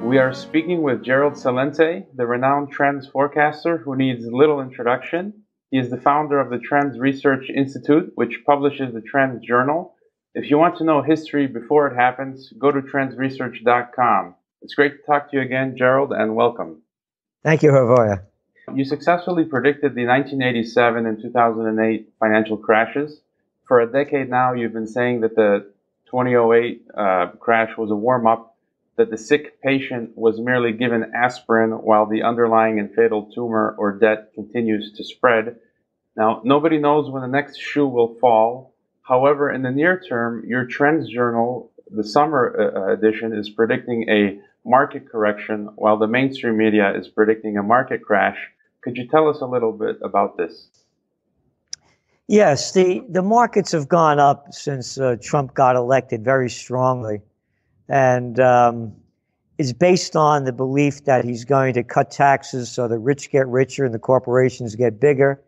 We are speaking with Gerald Celente, the renowned trends forecaster who needs little introduction. He is the founder of the Trends Research Institute, which publishes the Trends Journal. If you want to know history before it happens, go to trendsresearch.com. It's great to talk to you again, Gerald, and welcome. Thank you, Havoya. You successfully predicted the 1987 and 2008 financial crashes. For a decade now, you've been saying that the 2008 crash was a warm-up, that the sick patient was merely given aspirin while the underlying and fatal tumor or debt continues to spread. Now, nobody knows when the next shoe will fall. However, in the near term, your Trends Journal, the summer edition, is predicting a market correction, while the mainstream media is predicting a market crash. Could you tell us a little bit about this? Yes, the markets have gone up since Trump got elected very strongly. And is based on the belief that he's going to cut taxes so the rich get richer and the corporations get bigger.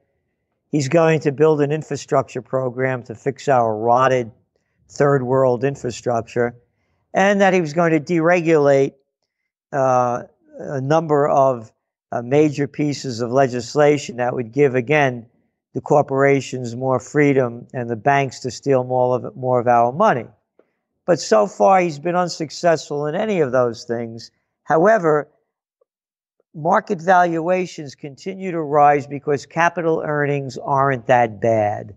He's going to build an infrastructure program to fix our rotted third world infrastructure, and that he was going to deregulate a number of major pieces of legislation that would give, again, the corporations more freedom and the banks to steal more of our money. But so far, he's been unsuccessful in any of those things. However, market valuations continue to rise because capital earnings aren't that bad.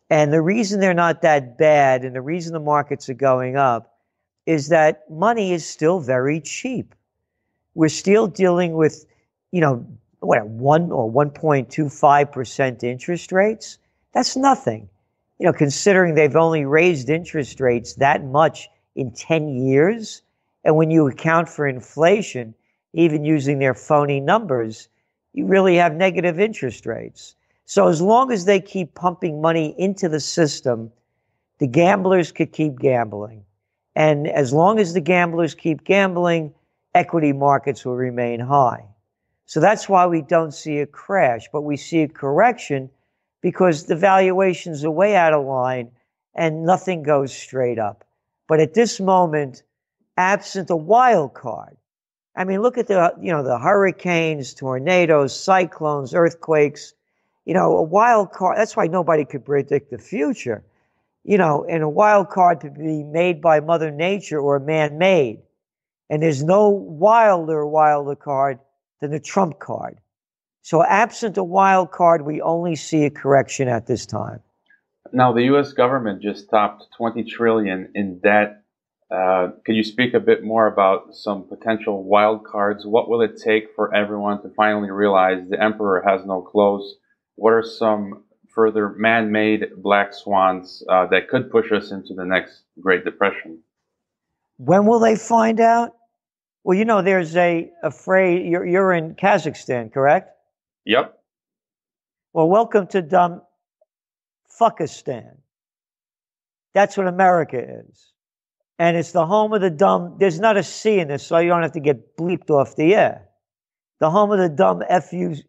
And the reason they're not that bad and the reason the markets are going up is that money is still very cheap. We're still dealing with, 1 or 1.25% interest rates. That's nothing. Considering they've only raised interest rates that much in 10 years, and when you account for inflation, even using their phony numbers, you really have negative interest rates. So as long as they keep pumping money into the system, the gamblers could keep gambling. And as long as the gamblers keep gambling, equity markets will remain high. So that's why we don't see a crash, but we see a correction because the valuations are way out of line and nothing goes straight up. But at this moment, absent a wild card, I mean, look at the hurricanes, tornadoes, cyclones, earthquakes, a wild card. That's why nobody could predict the future, and a wild card could be made by Mother Nature or man-made. And there's no wilder card than the Trump card. So absent a wild card, we only see a correction at this time. Now, the U.S. government just topped $20 trillion in debt. Could you speak a bit more about some potential wild cards? What will it take for everyone to finally realize the emperor has no clothes? What are some further man-made black swans that could push us into the next Great Depression? When will they find out? Well, there's a phrase. You're in Kazakhstan, correct? Yep. Well, welcome to dumb fuckistan. That's what America is. And it's the home of the dumb. There's not a C in this, so you don't have to get bleeped off the air. The home of the dumb FUKs.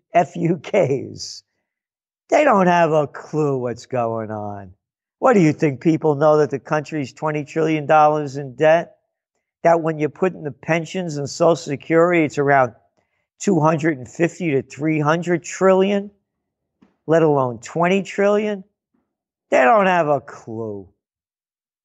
They don't have a clue what's going on. What do you think? People know that the country's $20 trillion in debt? That when you put in the pensions and Social Security, it's around 250 to 300 trillion, let alone 20 trillion. They don't have a clue.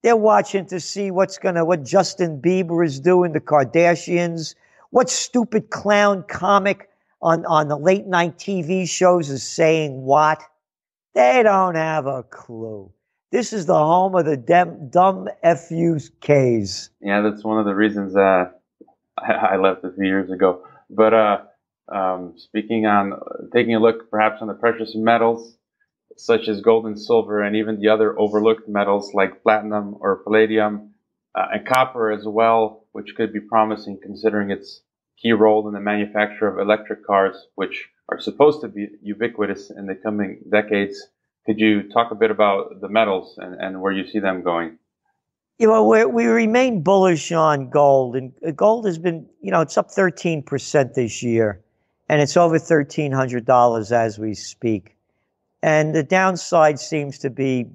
They're watching to see what Justin Bieber is doing, the Kardashians, what stupid clown comic on the late night TV shows is saying what. They don't have a clue. This is the home of the dumb FUKs. Yeah, that's one of the reasons I left a few years ago. But taking a look perhaps on the precious metals, such as gold and silver, and even the other overlooked metals like platinum or palladium, and copper as well, which could be promising considering its key role in the manufacture of electric cars, which are supposed to be ubiquitous in the coming decades. Could you talk a bit about the metals and where you see them going? We remain bullish on gold, and gold has been, it's up 13% this year, and it's over $1,300 as we speak. And the downside seems to be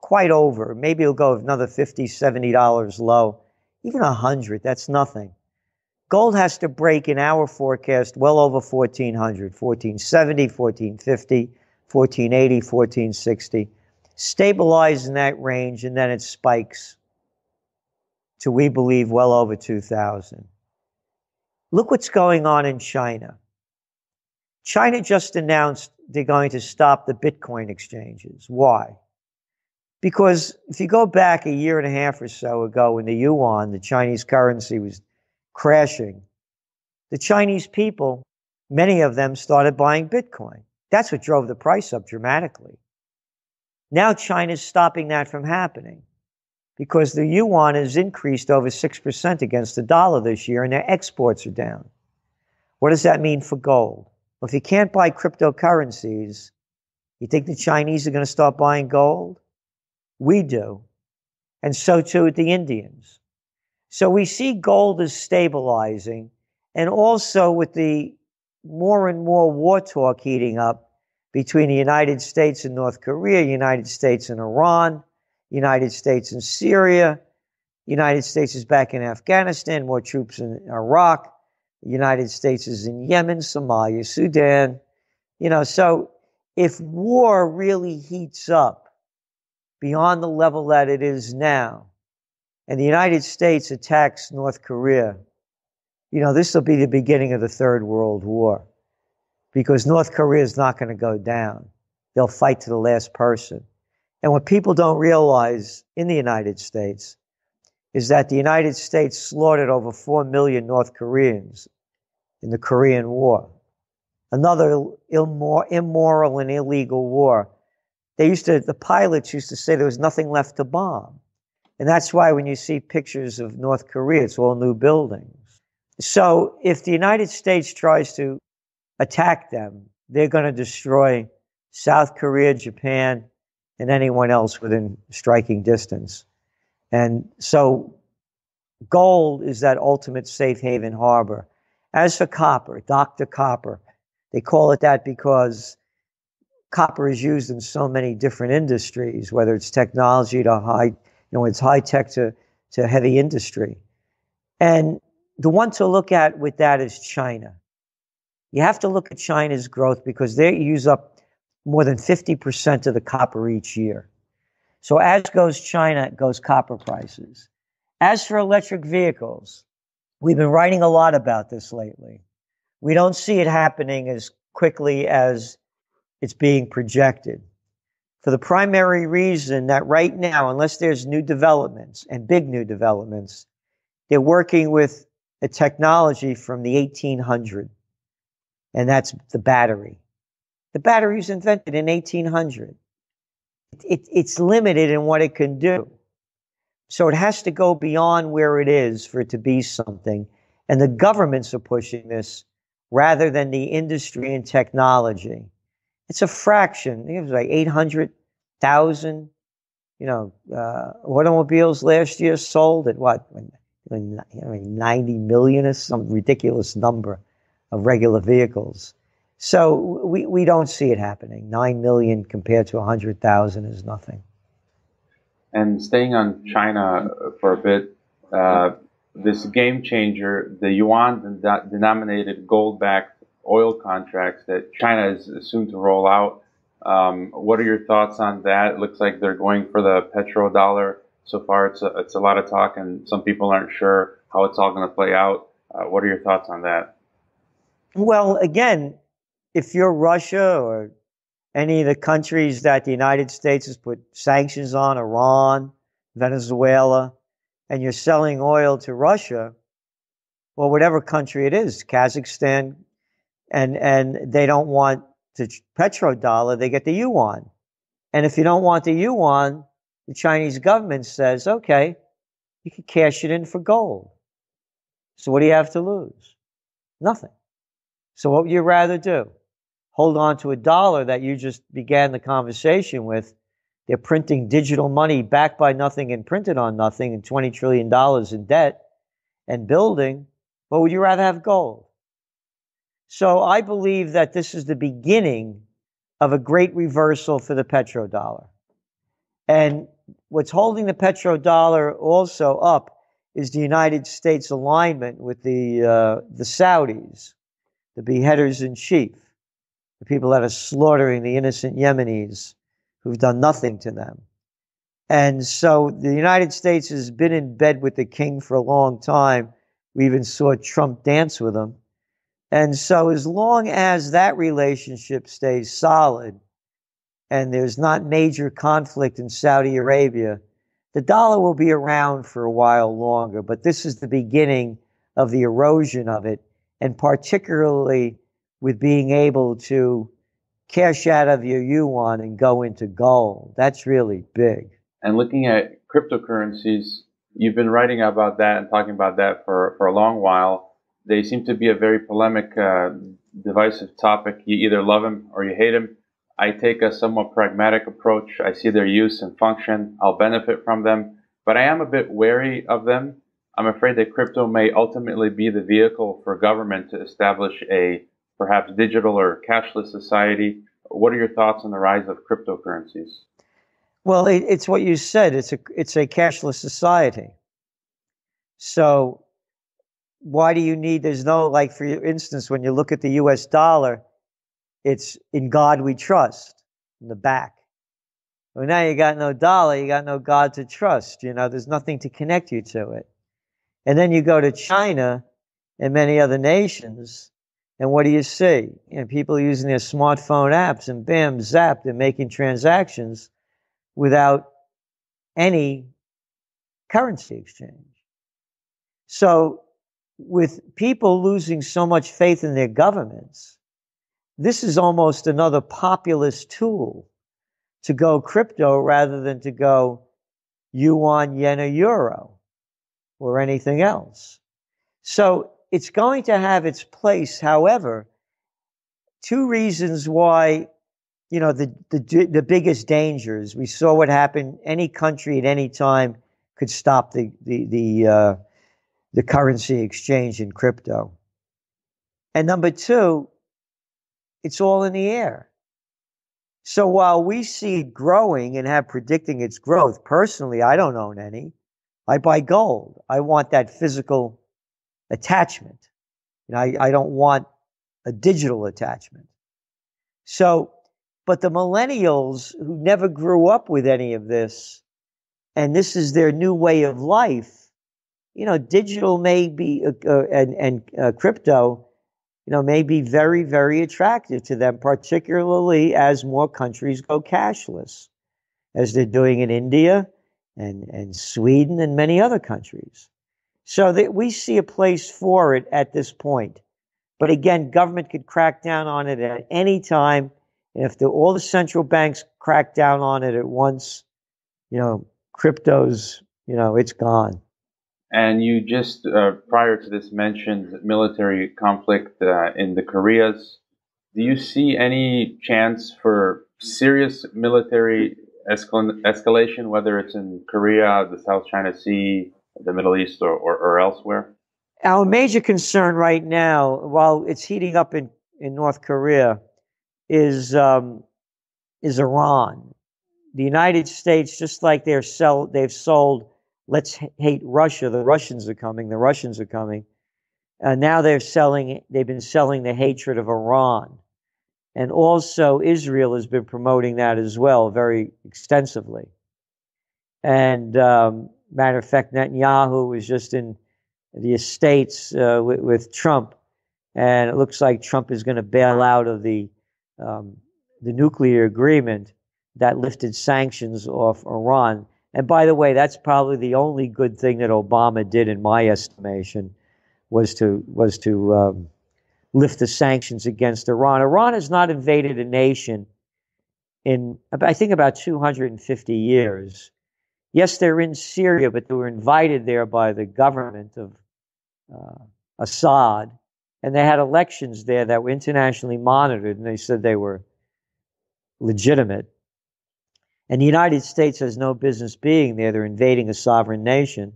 quite over. Maybe it'll go another $50, $70 low, even $100. That's nothing. Gold has to break in our forecast well over 1400, 1470, 1450, 1480, 1460, stabilize in that range, and then it spikes to, we believe, well over 2000. Look what's going on in China. China just announced they're going to stop the Bitcoin exchanges. Why? Because if you go back a year and a half or so ago when the yuan, the Chinese currency, was crashing, the Chinese people, many of them, started buying Bitcoin. That's what drove the price up dramatically. Now China's stopping that from happening because the yuan has increased over 6% against the dollar this year and their exports are down. What does that mean for gold? Well, if you can't buy cryptocurrencies, you think the Chinese are going to start buying gold? We do. And so too the Indians. So we see gold as stabilizing, and also with the more and more war talk heating up between the United States and North Korea, United States and Iran, United States and Syria, United States is back in Afghanistan, more troops in Iraq, the United States is in Yemen, Somalia, Sudan. So if war really heats up beyond the level that it is now, and the United States attacks North Korea, this will be the beginning of the Third World War, because North Korea is not going to go down. They'll fight to the last person. And what people don't realize in the United States is that the United States slaughtered over 4 million North Koreans in the Korean War. Another immoral and illegal war. The pilots used to say there was nothing left to bomb. And that's why when you see pictures of North Korea, it's all new buildings. So if the United States tries to attack them, they're going to destroy South Korea, Japan, and anyone else within striking distance. And so gold is that ultimate safe haven harbor. As for copper, Dr. Copper, they call it that because copper is used in so many different industries, whether it's technology to it's high tech to heavy industry. And the one to look at with that is China. You have to look at China's growth because they use up more than 50% of the copper each year. So as goes China, goes copper prices. As for electric vehicles, we've been writing a lot about this lately. We don't see it happening as quickly as it's being projected, for the primary reason that right now, unless there's new developments and big new developments, they're working with a technology from the 1800s, and that's the battery. The battery was invented in 1800. It's limited in what it can do. So it has to go beyond where it is for it to be something. And the governments are pushing this rather than the industry and technology. It's a fraction. I think it was like 800,000, automobiles last year sold at what? 90 million or some ridiculous number of regular vehicles. So we don't see it happening. 9 million compared to 100,000 is nothing. And staying on China for a bit, this game changer, the yuan-denominated gold-backed oil contracts that China is soon to roll out. What are your thoughts on that? It looks like they're going for the petrodollar. So far, it's a lot of talk, and some people aren't sure how it's all going to play out. What are your thoughts on that? Well, again, if you're Russia or any of the countries that the United States has put sanctions on, Iran, Venezuela, and you're selling oil to Russia, or whatever country it is, Kazakhstan, and they don't want the petrodollar, they get the yuan. And if you don't want the yuan, the Chinese government says, okay, you can cash it in for gold. So what do you have to lose? Nothing. So what would you rather do? Hold on to a dollar that you just began the conversation with. They're printing digital money backed by nothing and printed on nothing, and $20 trillion in debt and building. Or would you rather have gold? So I believe that this is the beginning of a great reversal for the petrodollar. And what's holding the petrodollar also up is the United States alignment with the Saudis, the beheaders in chief, the people that are slaughtering the innocent Yemenis who've done nothing to them. And so the United States has been in bed with the king for a long time. We even saw Trump dance with him. And so as long as that relationship stays solid and there's not major conflict in Saudi Arabia, the dollar will be around for a while longer. But this is the beginning of the erosion of it, and particularly with being able to cash out of your yuan and go into gold. That's really big. And looking at cryptocurrencies, you've been writing about that and talking about that for a long while. They seem to be a very polemic, divisive topic. You either love them or you hate them. I take a somewhat pragmatic approach. I see their use and function. I'll benefit from them, but I am a bit wary of them. I'm afraid that crypto may ultimately be the vehicle for government to establish a perhaps digital or cashless society. What are your thoughts on the rise of cryptocurrencies? Well, it's what you said. It's a cashless society. So why do you need, there's no, like, for instance, when you look at the US dollar, it's in God we trust in the back. Well, now you got no dollar, you got no God to trust. You know, there's nothing to connect you to it. And then you go to China and many other nations, and what do you see? You know, people using their smartphone apps, and bam, zap, they're making transactions without any currency exchange. So with people losing so much faith in their governments, this is almost another populist tool to go crypto rather than to go yuan, yen, or euro, or anything else. So it's going to have its place. However, two reasons why, you know, the biggest dangers. We saw what happened. Any country at any time could stop the currency exchange in crypto. And number two, it's all in the air. So while we see it growing and have predicting its growth, personally, I don't own any. I buy gold. I want that physical attachment. You know, I don't want a digital attachment. So, but the millennials who never grew up with any of this, and this is their new way of life, you know, digital may be, and crypto, you know, may be very, very attractive to them, particularly as more countries go cashless, as they're doing in India and Sweden and many other countries. So that we see a place for it at this point. But again, government could crack down on it at any time. And if all the central banks crack down on it at once, you know, crypto's, you know, it's gone. And you just, prior to this, mentioned military conflict in the Koreas. Do you see any chance for serious military escalation, whether it's in Korea, the South China Sea, the Middle East, or elsewhere? Our major concern right now, while it's heating up in North Korea, is Iran. The United States, just like they've sold, let's hate Russia, the Russians are coming, now they've been selling the hatred of Iran. And also Israel has been promoting that as well, very extensively. And matter of fact, Netanyahu was just in the Estates with Trump, and it looks like Trump is going to bail out of the nuclear agreement that lifted sanctions off Iran. And by the way, that's probably the only good thing that Obama did, in my estimation, was to lift the sanctions against Iran. Iran has not invaded a nation in, I think, about 250 years. Yes, they're in Syria, but they were invited there by the government of Assad, and they had elections there that were internationally monitored, and they said they were legitimate. And the United States has no business being there. They're invading a sovereign nation,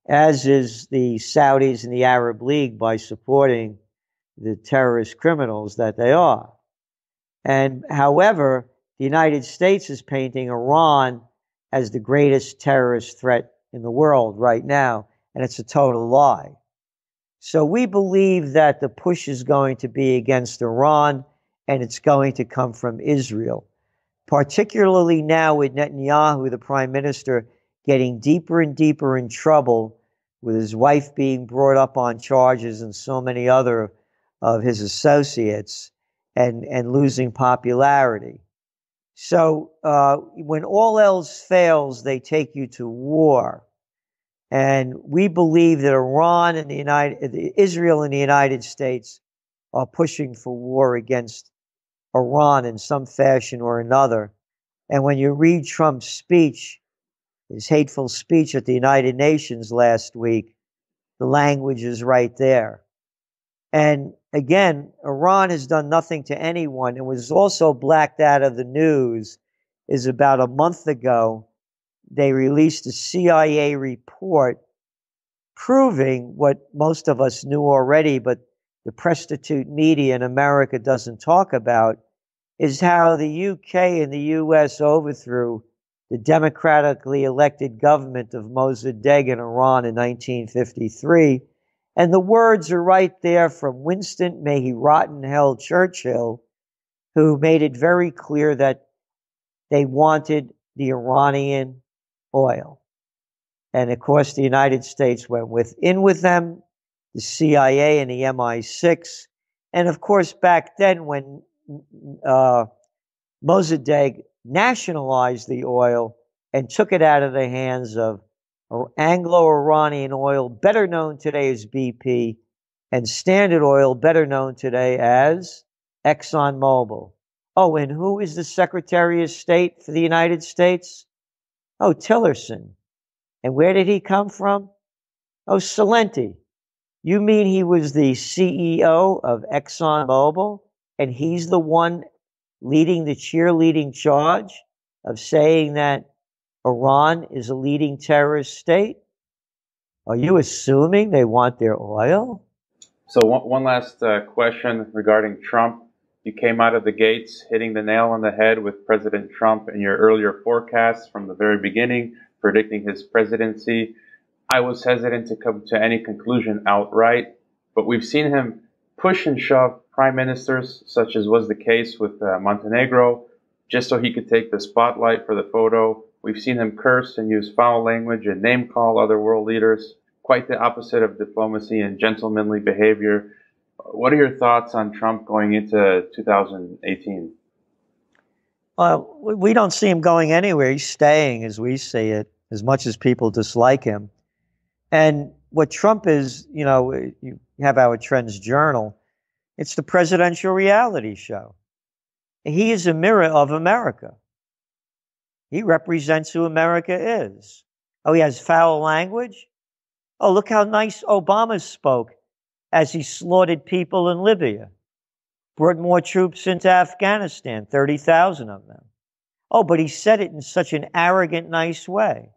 as is the Saudis and the Arab League by supporting the terrorist criminals that they are. And however, the United States is painting Iran as the greatest terrorist threat in the world right now. and it's a total lie. So we believe that the push is going to be against Iran, and it's going to come from Israel, particularly now with Netanyahu, the prime minister, getting deeper and deeper in trouble with his wife being brought up on charges and so many other of his associates, and losing popularity. So when all else fails, they take you to war. And we believe that Israel and the United States are pushing for war against Iran in some fashion or another. And when you read Trump's speech, his hateful speech at the United Nations last week, the language is right there. And again, Iran has done nothing to anyone. It was also blacked out of the news is about a month ago, they released a CIA report proving what most of us knew already, but the prostitute media in America doesn't talk about, is how the UK and the US overthrew the democratically elected government of Mossadegh in Iran in 1953. And the words are right there from Winston, may he rot in hell, Churchill, who made it very clear that they wanted the Iranian oil. And of course, the United States went in with them, the CIA and the MI6. And of course, back then when Mossadegh nationalized the oil and took it out of the hands of Anglo-Iranian Oil, better known today as BP, and Standard Oil, better known today as ExxonMobil. Oh, and who is the Secretary of State for the United States? Oh, Tillerson. And where did he come from? Oh, Celente. You mean he was the CEO of ExxonMobil, and he's the one leading the cheerleading charge of saying that Iran is a leading terrorist state? Are you assuming they want their oil? So one last question regarding Trump. You came out of the gates hitting the nail on the head with President Trump in your earlier forecasts from the very beginning, predicting his presidency. I was hesitant to come to any conclusion outright, but we've seen him push and shove prime ministers, such as was the case with Montenegro, just so he could take the spotlight for the photo. We've seen him curse and use foul language and name call other world leaders, quite the opposite of diplomacy and gentlemanly behavior. What are your thoughts on Trump going into 2018? Well, we don't see him going anywhere. He's staying, as we see it, as much as people dislike him. And what Trump is, you have our Trends Journal, it's the presidential reality show. He is a mirror of America. He represents who America is. Oh, he has foul language? Oh, look how nice Obama spoke as he slaughtered people in Libya, brought more troops into Afghanistan, 30,000 of them. Oh, but he said it in such an arrogant, nice way.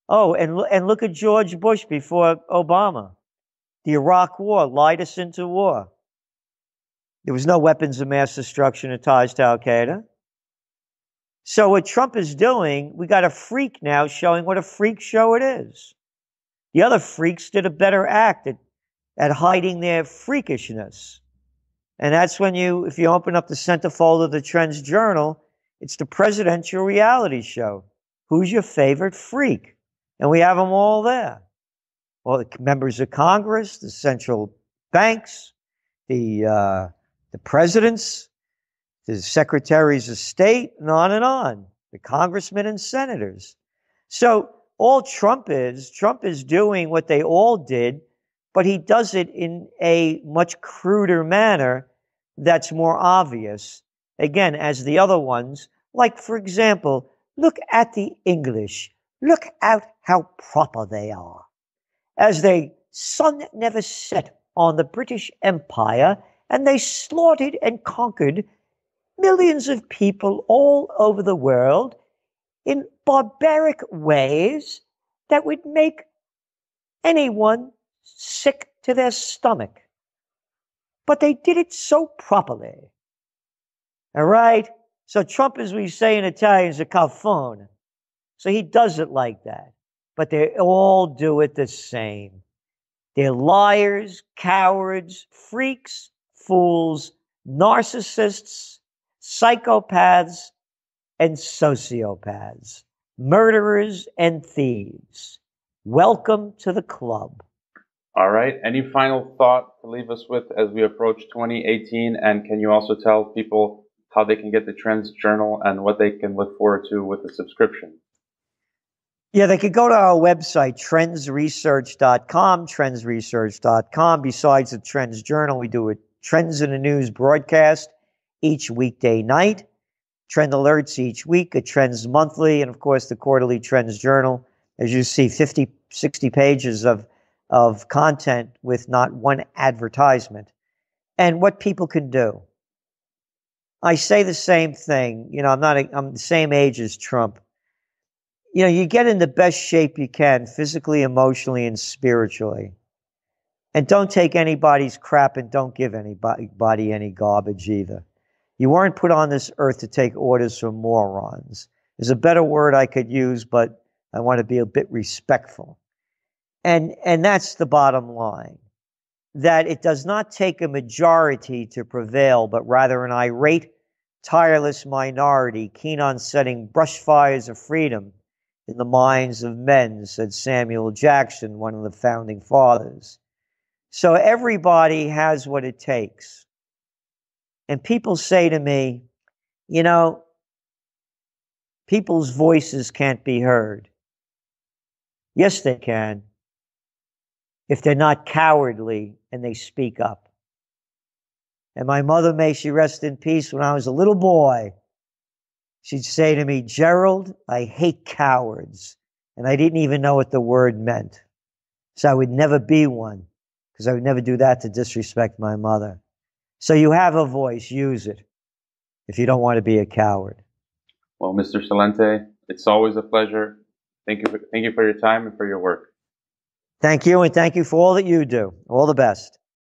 Oh, and look at George Bush before Obama. The Iraq War lied us into war. There was no weapons of mass destruction or ties to Al-Qaeda. So what Trump is doing, we got a freak now showing what a freak show it is. The other freaks did a better act at hiding their freakishness. And that's when if you open up the centerfold of the Trends Journal, it's the presidential reality show. Who's your favorite freak? And we have them all there. Well, the members of Congress, the central banks, the presidents, the secretaries of state, and on, the congressmen and senators. So all Trump is doing what they all did, but he does it in a much cruder manner that's more obvious. Again, as the other ones, like, for example, look at the English. Look at how proper they are. As the sun never set on the British Empire, and they slaughtered and conquered millions of people all over the world in barbaric ways that would make anyone sick to their stomach. But they did it so properly. All right? So Trump, as we say in Italian, is a cafone. So he does it like that. but they all do it the same. They're liars, cowards, freaks, fools, narcissists, psychopaths, and sociopaths, murderers and thieves. Welcome to the club. All right. Any final thought to leave us with as we approach 2018? And can you also tell people how they can get the Trends Journal and what they can look forward to with the subscription? Yeah, they could go to our website, trendsresearch.com, trendsresearch.com. Besides the Trends Journal, we do a Trends in the News broadcast each weekday night, trend alerts each week, a Trends Monthly, and of course the quarterly Trends Journal. As you see, 50, 60 pages of content with not one advertisement. And what people can do. I say the same thing. You know, I'm the same age as Trump. You know, you get in the best shape you can, physically, emotionally, and spiritually. And don't take anybody's crap and don't give anybody any garbage either. You weren't put on this earth to take orders from morons. There's a better word I could use, but I want to be a bit respectful. And that's the bottom line. That it does not take a majority to prevail, but rather an irate, tireless minority keen on setting brush fires of freedom in the minds of men, said Samuel Jackson, one of the founding fathers. So everybody has what it takes. And people say to me, you know, people's voices can't be heard. Yes, they can, if they're not cowardly and they speak up. And my mother, may she rest in peace, when I was a little boy, she'd say to me, Gerald, I hate cowards. And I didn't even know what the word meant. So I would never be one, because I would never do that to disrespect my mother. So you have a voice, use it, if you don't want to be a coward. Well, Mr. Celente, it's always a pleasure. Thank you for your time and for your work. Thank you, and thank you for all that you do. All the best.